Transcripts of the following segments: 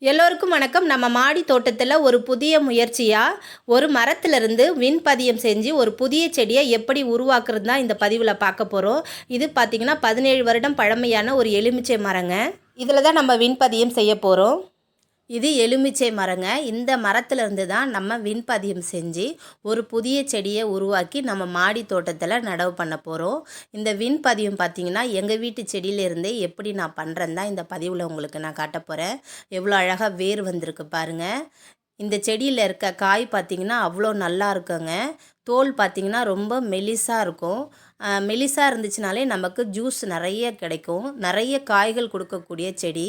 எல்லோருக்கும் வணக்கம். நம்ம மாடி தோட்டத்தில் ஒரு புதிய முயற்சியாக ஒரு மரத்திலிருந்து விண்பதியம் செஞ்சு ஒரு புதிய செடியை எப்படி உருவாக்குறது தான் இந்த பதிவில் பார்க்க போகிறோம். இது பார்த்திங்கன்னா 17 வருடம் பழமையான ஒரு எலுமிச்சை மரங்க. இதில் தான் நம்ம விண்பதியம் செய்ய போகிறோம். இது எலுமிச்சை மரங்க. இந்த மரத்துலேருந்து தான் நம்ம விண்பதியம் செஞ்சு ஒரு புதிய செடியை உருவாக்கி நம்ம மாடி தோட்டத்தில் நடவு பண்ண போகிறோம். இந்த விண்பதியம் பார்த்திங்கன்னா எங்கள் வீட்டு செடியிலேருந்தே எப்படி நான் பண்ணுறேன்னு தான் இந்த பதிவில் உங்களுக்கு நான் காட்ட போகிறேன். எவ்வளோ அழகாக வேர் வந்திருக்கு பாருங்கள். இந்த செடியில் இருக்க காய் பார்த்திங்கன்னா அவ்வளோ நல்லா இருக்குங்க. தோல் பார்த்திங்கன்னா ரொம்ப மெலிசாக இருக்கும். மெலிசாக இருந்துச்சுனாலே நமக்கு ஜூஸ் நிறைய கிடைக்கும். நிறைய காய்கள் கொடுக்கக்கூடிய செடி.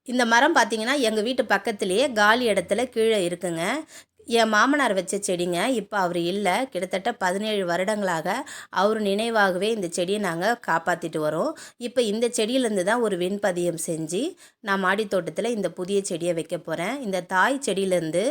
இந்த மரம் பார்த்திங்கன்னா எங்கள் வீட்டு பக்கத்துலேயே காலி இடத்துல கீழே இருக்குங்க. என் மாமனார் வச்ச செடிங்க. இப்போ அவர் இல்லை. கிட்டத்தட்ட 17 வருடங்களாக அவர் நினைவாகவே இந்த செடியை நாங்கள் காப்பாற்றிட்டு வரோம். இப்போ இந்த செடியிலேருந்து தான் ஒரு விண்பதியம் செஞ்சு நான் மாடி தோட்டத்தில் இந்த புதிய செடியை வைக்க போகிறேன். இந்த தாய் செடியிலேருந்து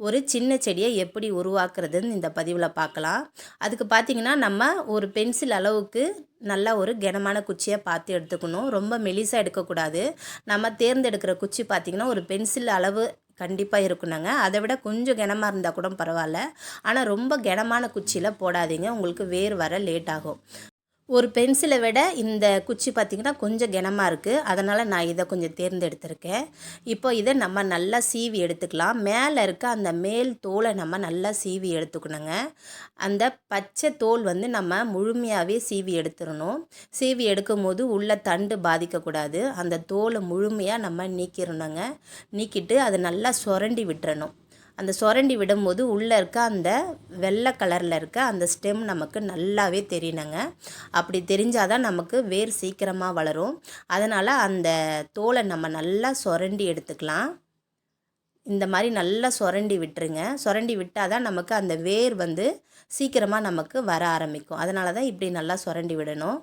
ஒரு சின்ன செடியை எப்படி உருவாக்குறதுன்னு இந்த பதிவில் பார்க்கலாம். அதுக்கு பார்த்திங்கன்னா நம்ம ஒரு பென்சில் அளவுக்கு நல்லா ஒரு கனமான குச்சியாக பார்த்து எடுத்துக்கணும். ரொம்ப மெலிசாக எடுக்கக்கூடாது. நம்ம தேர்ந்தெடுக்கிற குச்சி பார்த்திங்கன்னா ஒரு பென்சில் அளவு கண்டிப்பாக இருக்கணுங்க. அதை விட கொஞ்சம் கனமாக இருந்தால் கூட பரவாயில்ல. ஆனால் ரொம்ப கனமான குச்சியில் போடாதீங்க, உங்களுக்கு வேர் வர லேட் ஆகும். ஒரு பென்சிலை விட இந்த குச்சி பார்த்திங்கன்னா கொஞ்சம் கனமாக இருக்குது. அதனால் நான் இதை கொஞ்சம் தேர்ந்தெடுத்திருக்கேன். இப்போ இதை நம்ம நல்லா சீவி எடுத்துக்கலாம். மேலே இருக்க அந்த மேல் தோலை நம்ம நல்லா சீவி எடுத்துக்கணுங்க. அந்த பச்சை தோல் நம்ம முழுமையாகவே சீவி எடுத்துடணும். சீவி எடுக்கும் போது உள்ள தண்டு பாதிக்கக்கூடாது. அந்த தோலை முழுமையாக நம்ம நீக்கிடணுங்க. நீக்கிட்டு அதை நல்லா சுரண்டி விட்டுறணும். அந்த சுரண்டி விடும்போது உள்ளே இருக்க அந்த வெள்ளை கலரில் இருக்க அந்த ஸ்டெம் நமக்கு நல்லாவே தெரியணுங்க. அப்படி தெரிஞ்சால் தான் நமக்கு வேர் சீக்கிரமாக வளரும். அதனால் அந்த தோலை நம்ம நல்லா சுரண்டி எடுத்துக்கலாம். இந்த மாதிரி நல்லா சுரண்டி விட்டுருங்க. சுரண்டி விட்டால் தான் நமக்கு அந்த வேர் சீக்கிரமாக நமக்கு வர ஆரம்பிக்கும். அதனால தான் இப்படி நல்லா சுரண்டி விடணும்.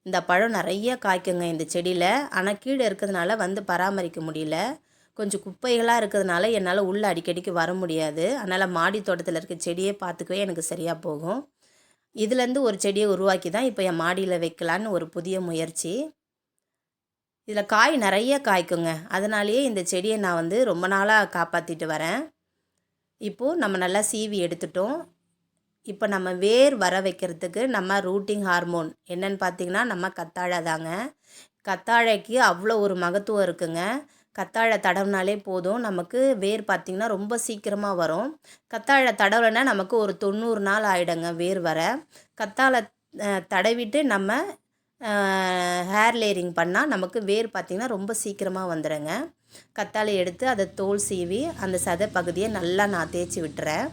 இந்த பழம் நிறைய காய்க்குங்க இந்த செடியில். ஆனால் கீழே இருக்கிறதுனால பராமரிக்க முடியல. கொஞ்சம் குப்பைகளாக இருக்கிறதுனால என்னால் உள்ளே அடிக்கடிக்கு வர முடியாது. அதனால் மாடி தோட்டத்தில் இருக்க செடியை பார்த்துக்கவே எனக்கு சரியாக போகும். இதுலேருந்து ஒரு செடியை உருவாக்கி தான் இப்போ என் மாடியில் வைக்கலான்னு ஒரு புதிய முயற்சி. இதில் காய் நிறைய காய்க்குங்க. அதனாலேயே இந்த செடியை நான் ரொம்ப நாளாக காப்பாற்றிட்டு வரேன். இப்போது நம்ம நல்லா சீவி எடுத்துட்டோம். இப்போ நம்ம வேர் வர வைக்கிறதுக்கு நம்ம ரூட்டிங் ஹார்மோன் என்னென்னு பார்த்திங்கன்னா நம்ம கத்தாழை தாங்க. கத்தாழைக்கு அவ்வளோ ஒரு மகத்துவம் இருக்குங்க. கத்தாழை தடவினாலே போதும், நமக்கு வேர் பார்த்திங்கன்னா ரொம்ப சீக்கிரமாக வரும். கத்தாழை தடவைனா நமக்கு ஒரு 90 நாள் ஆகிடுங்க வேர் வர. கத்தாழை தடவிட்டு நம்ம ஹேர் லேயரிங் பண்ணால் நமக்கு வேர் பார்த்திங்கன்னா ரொம்ப சீக்கிரமாக வந்துடுங்க. கத்தாழை எடுத்து அதை தோல் சீவி அந்த சதை பகுதியை நல்லா நான் தேய்ச்சி விட்டுறேன்.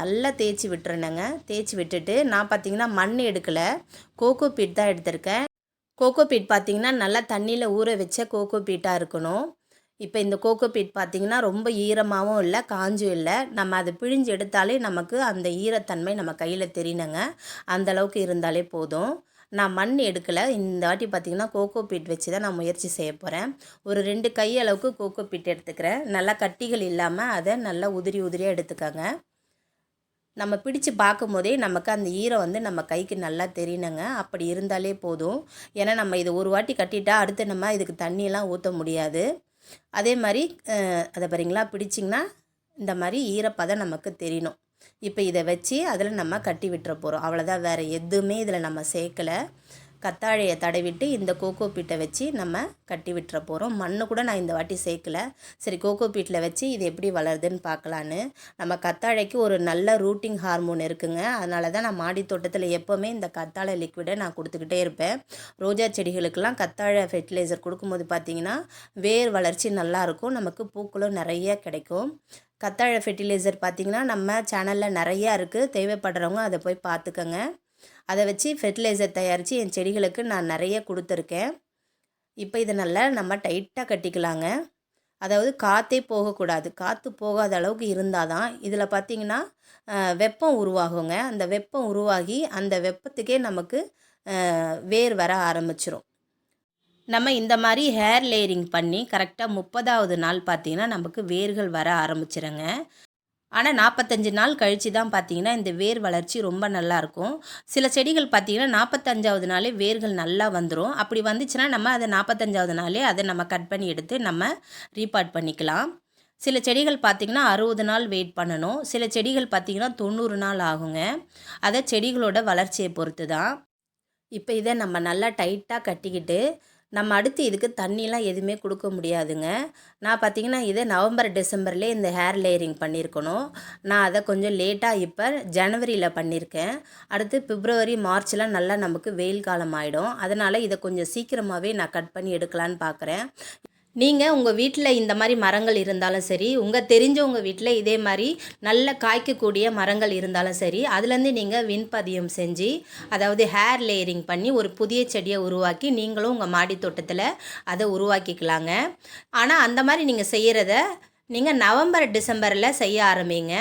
நல்லா தேய்ச்சி விட்டுறேனுங்க. தேய்ச்சி விட்டுட்டு நான் பார்த்திங்கன்னா மண் எடுக்கலை, கோகோ பீட் தான் எடுத்திருக்கேன். கோகோ பீட் பார்த்திங்கன்னா நல்லா தண்ணியில் ஊற வச்ச கோகோ பீட்டாக இருக்கணும். இப்போ இந்த கோகோ பீட் பார்த்திங்கன்னா ரொம்ப ஈரமாகவும் இல்லை, காஞ்சும் இல்லை. நம்ம அதை பிழிஞ்சு எடுத்தாலே நமக்கு அந்த ஈரத்தன்மை நம்ம கையில் தெரியணுங்க. அந்தளவுக்கு இருந்தாலே போதும். நான் மண் எடுக்கலை. இந்த வாட்டி பார்த்திங்கன்னா கோகோ பீட் வச்சு தான் நான் முயற்சி செய்ய போகிறேன். ஒரு 2 கை அளவுக்கு கோகோ பீட் எடுத்துக்கிறேன். நல்லா கட்டிகள் இல்லாமல் அதை நல்லா உதிரியாக எடுத்துக்கோங்க. நம்ம பிடிச்சு பார்க்கும் போதே நமக்கு அந்த ஈரம் நம்ம கைக்கு நல்லா தெரியணுங்க. அப்படி இருந்தாலே போதும். ஏன்னா நம்ம இதை ஒரு வாட்டி கட்டிட்டா அடுத்து நம்ம இதுக்கு தண்ணியெல்லாம் ஊற்ற முடியாது. அதே மாதிரி அதை பாருங்களா, பிடிச்சிங்கன்னா இந்த மாதிரி ஈரப்பதம் நமக்கு தெரியணும். இப்போ இதை வச்சு அதில் நம்ம கட்டி விட்டுற போகிறோம். அவ்வளோதான், வேறு எதுவுமே இதில் நம்ம சேர்க்கலை. கத்தாழையை தடவிட்டு இந்த கோகோ பீட்டை வச்சு நம்ம கட்டி விட்டுற போகிறோம். மண் கூட நான் இந்த வாட்டி சேர்க்கலை. சரி, கோகோ பீட்டில் வச்சு இது எப்படி வளருதுன்னு பார்க்கலான்னு. நம்ம கத்தாழைக்கு ஒரு நல்ல ரூட்டிங் ஹார்மோன் இருக்குங்க. அதனால தான் நான் மாடி தோட்டத்தில் எப்போவுமே இந்த கத்தாழை லிக்விடை நான் கொடுத்துக்கிட்டே இருப்பேன். ரோஜா செடிகளுக்கெல்லாம் கத்தாழை ஃபெர்டிலைசர் கொடுக்கும்போது பார்த்திங்கன்னா வேர் வளர்ச்சி நல்லாயிருக்கும், நமக்கு பூக்களும் நிறைய கிடைக்கும். கத்தாழை ஃபெர்டிலைசர் பார்த்திங்கன்னா நம்ம சேனலில் நிறையா இருக்குது. தேவைப்படுறவங்க அதை போய் பார்த்துக்கங்க. அதை வச்சு ஃபெர்டிலைசர் தயாரித்து என் செடிகளுக்கு நான் நிறைய கொடுத்துருக்கேன். இப்போ இதை நல்லா நம்ம டைட்டாக கட்டிக்கலாங்க. அதாவது காற்றே போகக்கூடாது. காற்று போகாத அளவுக்கு இருந்தால் தான் இதில் பார்த்திங்கன்னா வெப்பம் உருவாகுங்க. அந்த வெப்பம் உருவாகி அந்த வெப்பத்துக்கே நமக்கு வேர் வர ஆரம்பிச்சிரும். நம்ம இந்த மாதிரி ஹேர் லேயரிங் பண்ணி கரெக்டாக 30வது நாள் பார்த்திங்கன்னா நமக்கு வேர்கள் வர ஆரம்பிச்சிருங்க. ஆனால் 45 நாள் கழித்து தான் பார்த்திங்கன்னா இந்த வேர் வளர்ச்சி ரொம்ப நல்லாயிருக்கும். சில செடிகள் பார்த்திங்கன்னா 45வது நாளே வேர்கள் நல்லா வந்துடும். அப்படி வந்துச்சுன்னா நம்ம அதை 45வது நாளே அதை நம்ம கட் பண்ணி எடுத்து நம்ம ரீபாட் பண்ணிக்கலாம். சில செடிகள் பார்த்திங்கன்னா 60 நாள் வெயிட் பண்ணணும். சில செடிகள் பார்த்திங்கன்னா 90 நாள் ஆகுங்க. அதை செடிகளோட வளர்ச்சியை பொறுத்து தான். இப்போ இதை நம்ம நல்லா டைட்டாக கட்டிக்கிட்டு நம்ம அடுத்து இதுக்கு தண்ணிலாம் எதுவுமே கொடுக்க முடியாதுங்க. நான் பார்த்திங்கன்னா இதை நவம்பர் டிசம்பர்லேயே இந்த ஹேர் லேயரிங் பண்ணியிருக்கணும். நான் அதை கொஞ்சம் லேட்டாக இப்போ ஜனவரியில் பண்ணியிருக்கேன். அடுத்து பிப்ரவரி மார்ச்லாம் நல்லா நமக்கு வெயில் காலம் ஆகிடும். அதனால் இதை கொஞ்சம் சீக்கிரமாகவே நான் கட் பண்ணி எடுக்கலான்னு பார்க்குறேன். நீங்கள் உங்கள் வீட்டில் இந்த மாதிரி மரங்கள் இருந்தாலும் சரி, உங்கள் தெரிஞ்சவங்க வீட்டில் இதே மாதிரி நல்ல காய்க்கக்கூடிய மரங்கள் இருந்தாலும் சரி, அதுலேருந்து நீங்கள் விண்பதியம் செஞ்சு அதாவது ஹேர் லேயரிங் பண்ணி ஒரு புதிய செடியை உருவாக்கி நீங்களும் உங்கள் மாடி தோட்டத்தில் அதை உருவாக்கிக்கலாங்க. ஆனால் அந்த மாதிரி நீங்கள் செய்கிறத நீங்கள் நவம்பர் டிசம்பரில் செய்ய ஆரம்பிங்க.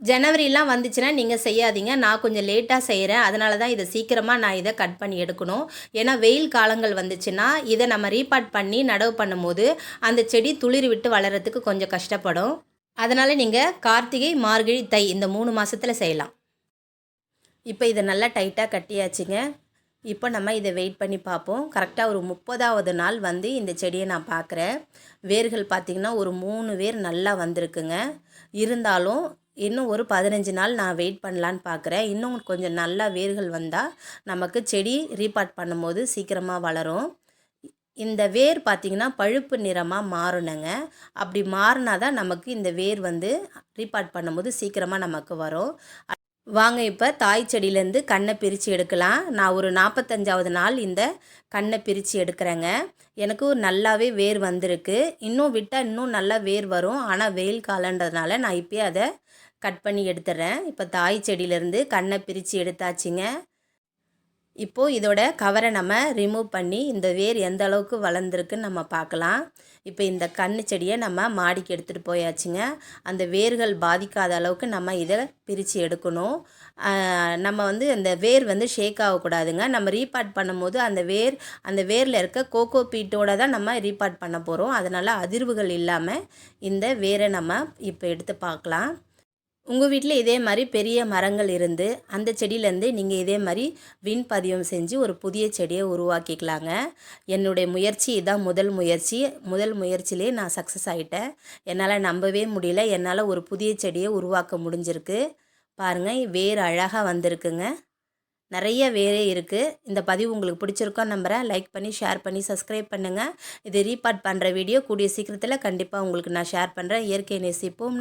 ஜனவரிலாம் வந்துச்சுன்னா நீங்கள் செய்யாதீங்க. நான் கொஞ்சம் லேட்டாக செய்கிறேன். அதனால தான் இதை சீக்கிரமாக நான் இதை கட் பண்ணி எடுக்கணும். ஏன்னா வெயில் காலங்கள் வந்துச்சுன்னா இதை நம்ம ரீபாட் பண்ணி நடவு பண்ணும்போது அந்த செடி துளிர் விட்டு வளர்கிறதுக்கு கொஞ்சம் கஷ்டப்படும். அதனால் நீங்கள் கார்த்திகை, மார்கழி, தை இந்த 3 மாதத்தில் செய்யலாம். இப்போ இதை நல்லா டைட்டாக கட்டியாச்சுங்க. இப்போ நம்ம இதை வெயிட் பண்ணி பார்ப்போம். கரெக்டாக ஒரு 30வது நாள் வந்து இந்த செடியை நான் பார்க்குறேன். வேர்கள் பார்த்திங்கன்னா ஒரு 3 வேர் நல்லா வந்திருக்குங்க. இருந்தாலும் இன்னும் ஒரு 15 நாள் நான் வெயிட் பண்ணலான்னு பார்க்குறேன். இன்னும் கொஞ்சம் நல்லா வேர்கள் வந்தால் நமக்கு செடி ரீபாட் பண்ணும்போது சீக்கிரமாக வளரும். இந்த வேர் பார்த்திங்கன்னா பழுப்பு நிறமாக மாறணுங்க. அப்படி மாறினா தான் நமக்கு இந்த வேர் வந்து ரீபாட் பண்ணும்போது சீக்கிரமாக நமக்கு வரும். வாங்க இப்போ தாய் செடியிலேருந்து கண்ணை பிரித்து எடுக்கலாம். நான் ஒரு 45வது நாள் இந்த கண்ணை பிரித்து எடுக்கிறேங்க. எனக்கு நல்லாவே வேர் வந்திருக்கு. இன்னும் விட்டால் இன்னும் நல்லா வேர் வரும். ஆனால் வெயில் காலன்றதுனால நான் இப்போயே அதை கட் பண்ணி எடுத்துடுறேன். இப்போ தாய் செடியிலேருந்து கண்ணை பிரித்து எடுத்தாச்சுங்க. இப்போது இதோட கவரை நம்ம ரிமூவ் பண்ணி இந்த வேர் எந்த அளவுக்கு வளர்ந்துருக்குன்னு நம்ம பார்க்கலாம். இப்போ இந்த கன்று செடியை நம்ம மாடிக்கு எடுத்துகிட்டு போயாச்சுங்க. அந்த வேர்கள் பாதிக்காத அளவுக்கு நம்ம இதை பிரித்து எடுக்கணும். நம்ம வந்து அந்த வேர் வந்து ஷேக் ஆகக்கூடாதுங்க. நம்ம ரீபாட் பண்ணும்போது அந்த வேரில் இருக்க கோகோ பீட்டோடு தான் நம்ம ரீபாட் பண்ண போகிறோம். அதனால் அதிர்வுகள் இல்லாமல் இந்த வேரை நம்ம இப்போ எடுத்து பார்க்கலாம். உங்கள் வீட்டில் இதே மாதிரி பெரிய மரங்கள் இருந்து அந்த செடியிலேருந்து நீங்கள் இதே மாதிரி விண்பதியம் செஞ்சு ஒரு புதிய செடியை உருவாக்கிக்கலாங்க. என்னுடைய முயற்சி இதான் முதல் முயற்சியிலே நான் சக்ஸஸ் ஆகிட்டேன். என்னால் நம்பவே முடியல. என்னால் ஒரு புதிய செடியை உருவாக்க முடிஞ்சிருக்கு. பாருங்கள், வேர் அழகாக வந்திருக்குங்க. நிறைய வேரே இருக்குது. இந்த பதிவு உங்களுக்கு பிடிச்சிருக்கோன்னு நம்புகிறேன். லைக் பண்ணி, ஷேர் பண்ணி, சப்ஸ்கிரைப் பண்ணுங்கள். இது ரீபாட் பண்ணுற வீடியோ கூடிய சீக்கிரத்தில் கண்டிப்பாக உங்களுக்கு நான் ஷேர் பண்ணுறேன். இயற்கை நேசிப்போம்.